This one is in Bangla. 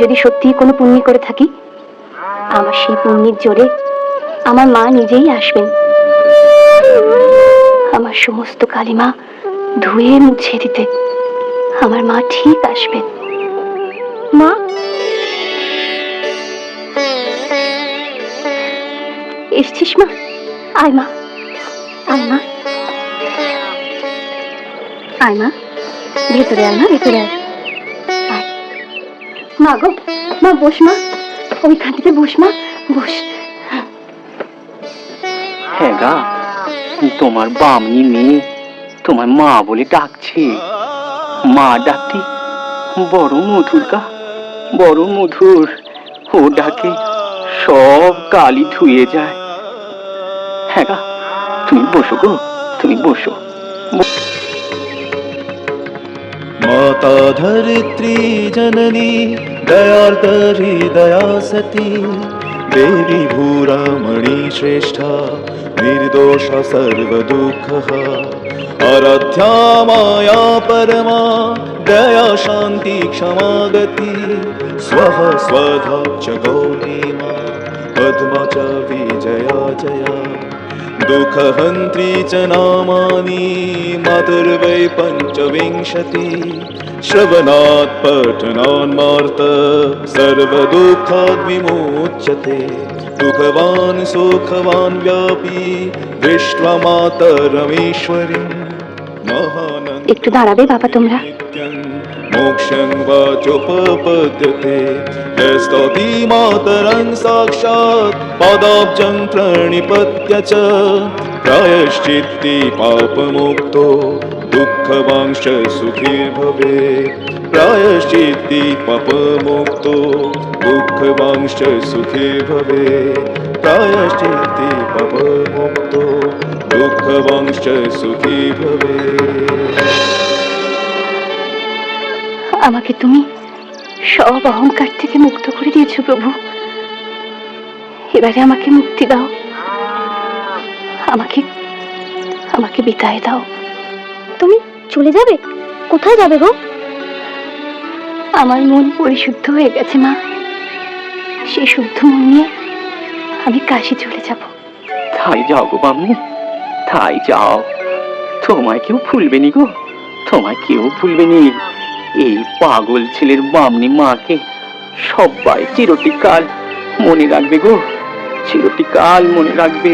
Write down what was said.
যদি সত্যিই কোনো পুণ্য করে থাকি, আমার সেই পুণ্যের জোরে আমার মা নিজেই আসবেন, আমার সমস্ত কালিমা ধুয়ে মুছে দিতে। আমার মা ঠিক আসবেন। মা, এসছিস মা? আয় মা, আয় মা, আয় মা, ভেতরে আয় মা, ভেতরে আয়। মা গো, মা বস মা, ওইখান থেকে বস মা, বস। হ্যাঁ গা, তোমার বামনি মেয়ে তোমার মা বলে ডাকছে। মা ডাকতে বড় মধুর গা, বড় মধুর। ও ডাকে সব কালি ধুয়ে যায়। হ্যাঁ গা, তুমি বসো গো, তুমি বসো। माता धरित्री जननी दयार्दरी दया सती देवी भूरामणि श्रेष्ठा निर्दोष सर्वदुःखः आराध्या माया परमा दया शान्ति क्षमा गति स्वः स्वधा च गौरी मा पद्मा च विजया जया दुःखहन्त्री च नामानि मातुर्वै पञ्चविंशति श्रवणात् पठनान्मार्त सर्वदुःखाद् विमुच्यते दुःखवान् सुखवान् व्यापी दृष्ट्वा मातरमीश्वरीं महानन्दं একটু দাঁড়াবে বাবা তোমরা? मोक्षं वाचोपपद्यते यस्तौति मातरं साक्षात् पादाब्जं प्रणिपत्य च प्रायश्चित्ति पापमुक्तो दुःखवांश्च सुखी भवेत् प्रायश्चित्ति पापमुक्तो दुःखवांश्च सुखी भवेत् प्रायश्चित्ति पापमुक्तो दुःखवांश्च सुखी भवेत्। আমাকে তুমি সব অহংকার থেকে মুক্ত করে দিয়েছো প্রভু। এবারে আমাকে মুক্তি দাও, আমাকে আমাকে বিদায় দাও। তুমি চলে যাবে? কোথায় যাবে গো? আমার মন পরিশুদ্ধ হয়ে গেছে মা, সেই শুদ্ধ মন নিয়ে আমি কাশী চলে যাব। তাই যাও গো বামনি, তাই যাও। তোমায় কেউ ভুলবে নি গো, তোমায় কেউ ভুলবে নি। এই পাগল ছেলের বামনি মাকে সবাই চিরটিকাল মনে রাখবে গো, চিরটিকাল মনে রাখবে।